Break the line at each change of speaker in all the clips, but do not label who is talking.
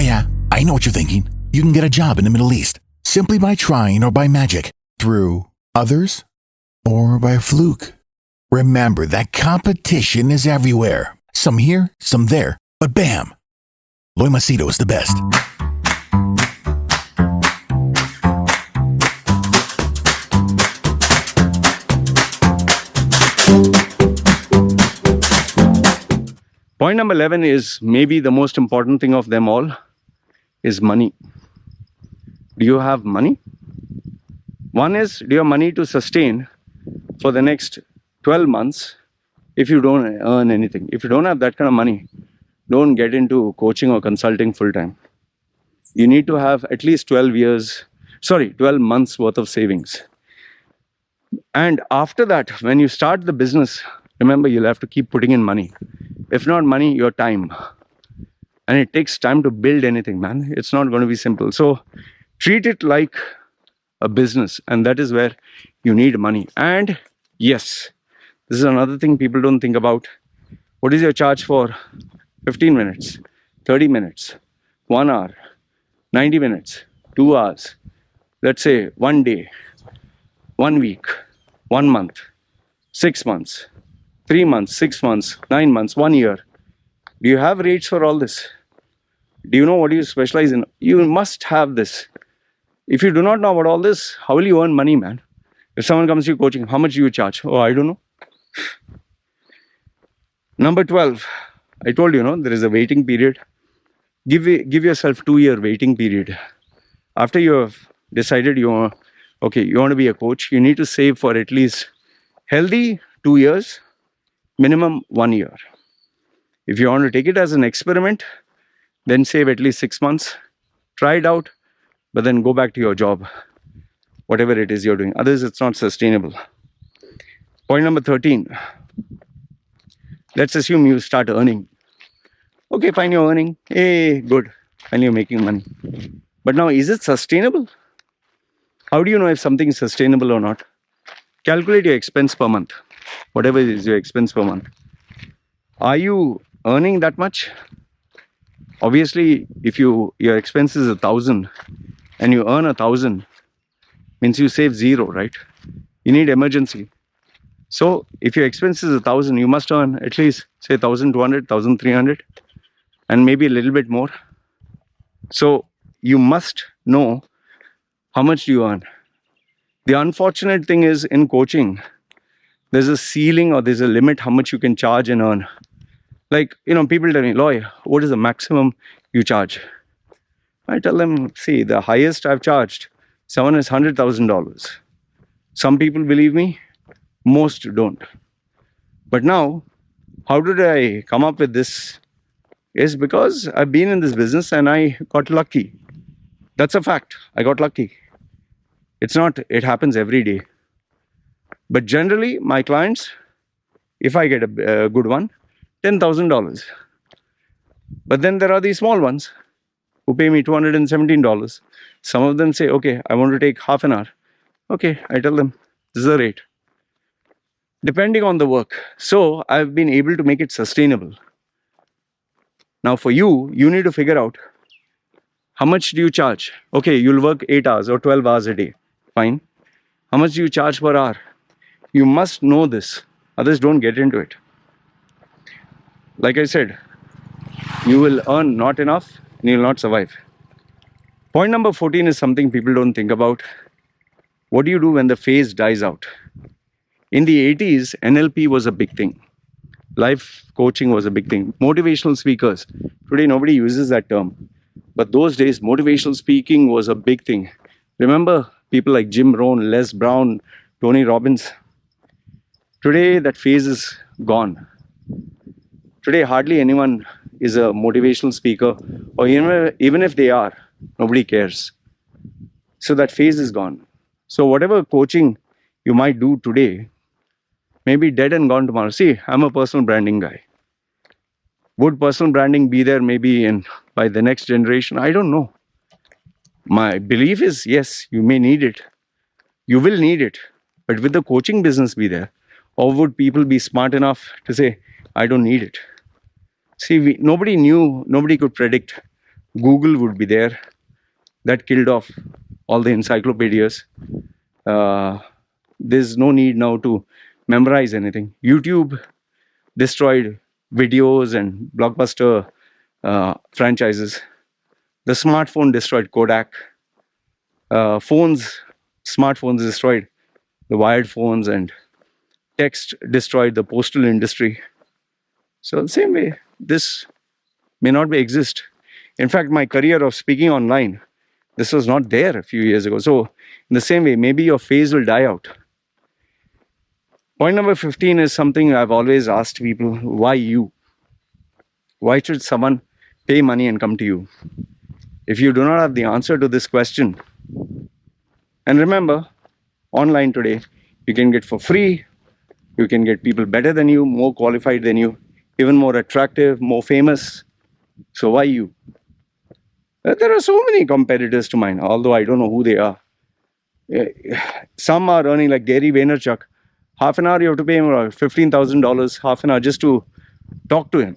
Yeah, I know what you're thinking. You can get a job in the Middle East simply by trying or by magic, through others, or by fluke. Remember that competition is everywhere. Some here, some there, but bam! Loy Machedo is the best.
Point number 11 is maybe the most important thing of them all, is money. Do you have money? One is, do you have money to sustain for the next 12 months if you don't earn anything? If you don't have that kind of money, don't get into coaching or consulting full time. You need to have at least 12 months worth of savings. And after that, when you start the business, remember you'll have to keep putting in money. If not money, your time. And it takes time to build anything, man. It's not going to be simple. So treat it like a business, and that is where you need money. And yes, this is another thing people don't think about. What is your charge for 15 minutes, 30 minutes, 1 hour, 90 minutes, 2 hours, let's say 1 day, 1 week, 1 month, 6 months, 3 months, 6 months, 9 months, 1 year? Do you have rates for all this? Do you know what you specialize in? You must have this. If you do not know about all this, how will you earn money, man? If someone comes to you coaching, how much do you charge? Oh, I don't know. Number 12, I told you, there is a waiting period. Give yourself 2-year waiting period. After you have decided you want to be a coach, you need to save for at least healthy 2 years, minimum 1 year. If you want to take it as an experiment, then save at least 6 months. Try it out, but then go back to your job, whatever it is you're doing. Otherwise, it's not sustainable. Point number 13. Let's assume you start earning. Okay, fine, you're earning. Hey, good. And you're making money. But now, is it sustainable? How do you know if something is sustainable or not? Calculate your expense per month. Whatever is your expense per month. Are you earning that much? Obviously, if your expense is 1,000 and you earn 1,000, means you save 0, right? You need emergency. So if your expense is 1,000, you must earn at least, say, 1,200, 1,300, and maybe a little bit more. So you must know how much do you earn. The unfortunate thing is, in coaching, there's a ceiling or there's a limit how much you can charge and earn. Like, people tell me, Loy, what is the maximum you charge? I tell them, see, the highest I've charged someone is $100,000. Some people believe me, most don't. But now, how did I come up with this? Is because I've been in this business and I got lucky. That's a fact. I got lucky. It's not, it happens every day. But generally, my clients, if I get a good one, $10,000. But then there are these small ones who pay me $217. Some of them say, okay, I want to take half an hour. Okay, I tell them, this is the rate. Depending on the work. So I've been able to make it sustainable. Now for you, you need to figure out how much do you charge? Okay, you'll work 8 hours or 12 hours a day. Fine. How much do you charge per hour? You must know this. Others don't get into it. Like I said, you will earn not enough and you will not survive. Point number 14 is something people don't think about. What do you do when the phase dies out? In the 80s, NLP was a big thing. Life coaching was a big thing. Motivational speakers. Today, nobody uses that term. But those days, motivational speaking was a big thing. Remember people like Jim Rohn, Les Brown, Tony Robbins? Today, that phase is gone. Today, hardly anyone is a motivational speaker, or even if they are, nobody cares. So that phase is gone. So whatever coaching you might do today may be dead and gone tomorrow. See, I'm a personal branding guy. Would personal branding be there maybe by the next generation? I don't know. My belief is, yes, you may need it. You will need it. But will the coaching business be there? Or would people be smart enough to say, I don't need it? See, nobody knew, nobody could predict Google would be there. That killed off all the encyclopedias. Uh, there's no need now to memorize anything. YouTube destroyed videos and blockbuster franchises. The smartphone destroyed Kodak. Smartphones destroyed the wired phones, and text destroyed the postal industry. So the same way, this may not be exist. In fact, my career of speaking online, this was not there a few years ago. So in the same way, maybe your phase will die out. Point number 15 is something I've always asked people: why you? Why should someone pay money and come to you? If you do not have the answer to this question, and remember, online today, you can get for free, you can get people better than you, more qualified than you, even more attractive, more famous. So why you? There are so many competitors to mine, although I don't know who they are. Some are earning like Gary Vaynerchuk. Half an hour you have to pay him $15,000, half an hour just to talk to him.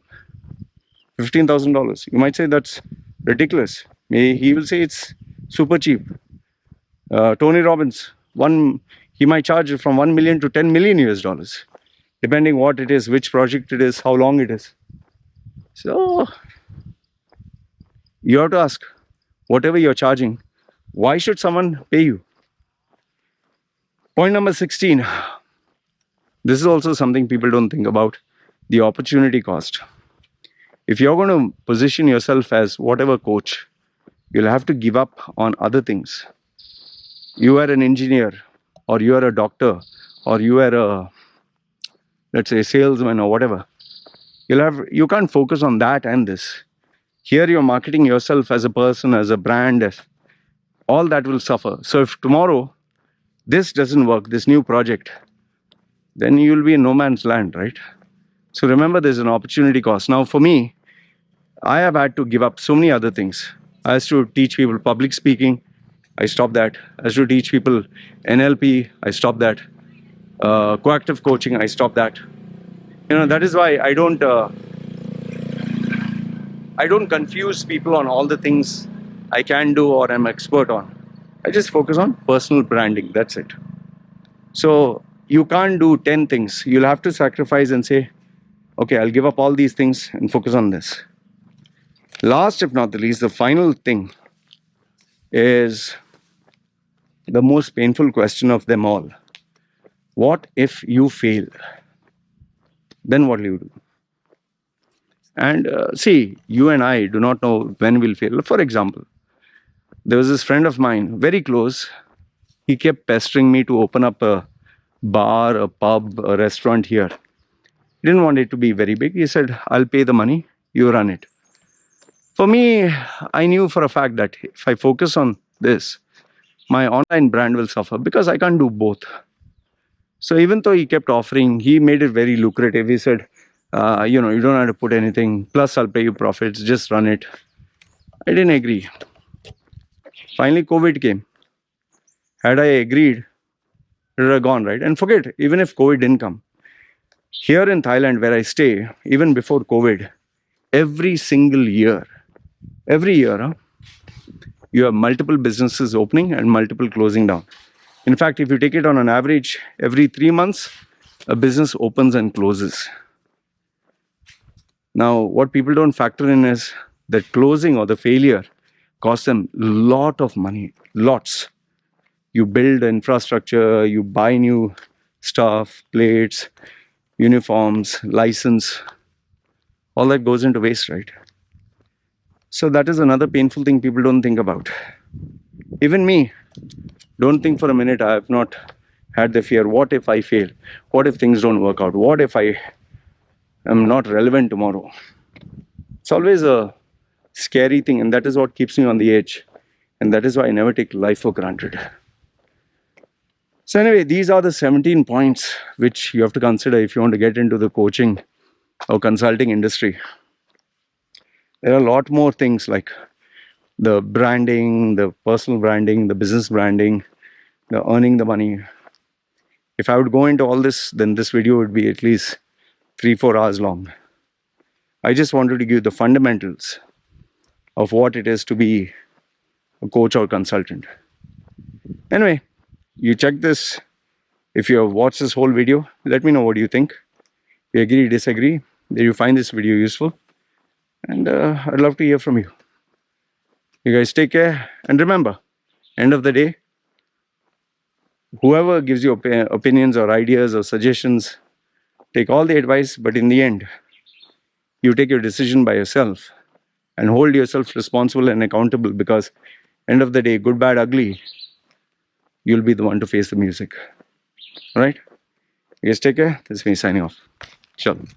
$15,000. You might say that's ridiculous. He will say it's super cheap. Tony Robbins, he might charge from 1 million to 10 million US dollars, depending what it is, which project it is, how long it is. So you have to ask, whatever you're charging, why should someone pay you? Point number 16. This is also something people don't think about: the opportunity cost. If you're going to position yourself as whatever coach, you'll have to give up on other things. You are an engineer, or you are a doctor, or you are a, let's say, salesman or whatever. You can't focus on that and this. Here you're marketing yourself as a person, as a brand, all that will suffer. So if tomorrow this doesn't work, this new project, then you'll be in no man's land, right? So remember, there's an opportunity cost. Now for me, I have had to give up so many other things. I had to teach people public speaking, I stopped that. I had to teach people NLP, I stopped that. Coactive coaching, I stopped that. That is why I don't confuse people on all the things I can do or I'm expert on. I just focus on personal branding, that's it. So you can't do 10 things. You'll have to sacrifice and say, okay, I'll give up all these things and focus on this. Last, if not the least, the final thing is the most painful question of them all. What if you fail? Then what will you do? And see, you and I do not know when we'll fail. For example, there was this friend of mine, very close. He kept pestering me to open up a bar, a pub, a restaurant here. He didn't want it to be very big. He said, I'll pay the money, you run it. For me, I knew for a fact that if I focus on this, my online brand will suffer because I can't do both. So even though he kept offering, he made it very lucrative. He said, you don't have to put anything, plus I'll pay you profits, just run it. I didn't agree. Finally, COVID came. Had I agreed, it would have gone, right? And forget, even if COVID didn't come. Here in Thailand, where I stay, even before COVID, every single year, you have multiple businesses opening and multiple closing down. In fact, if you take it on an average, every 3 months, a business opens and closes. Now, what people don't factor in is that closing or the failure costs them a lot of money, lots. You build infrastructure, you buy new stuff, plates, uniforms, license, all that goes into waste, right? So that is another painful thing people don't think about. Even me, don't think for a minute I have not had the fear. What if I fail? What if things don't work out? What if I am not relevant tomorrow? It's always a scary thing, and that is what keeps me on the edge. And that is why I never take life for granted. So anyway, these are the 17 points which you have to consider if you want to get into the coaching or consulting industry. There are a lot more things like the branding, the personal branding, the business branding, the earning the money. If I would go into all this, then this video would be at least 3-4 hours long. I just wanted to give the fundamentals. of what it is to be a coach or consultant. Anyway, you check this. If you have watched this whole video, let me know what you think. If you agree, disagree, did you find this video useful? And I'd love to hear from you. You guys take care, and remember, end of the day, whoever gives you opinions or ideas or suggestions, take all the advice, but in the end, you take your decision by yourself and hold yourself responsible and accountable, because end of the day, good, bad, ugly, you'll be the one to face the music. All right? You guys take care. This is me signing off. Shalom.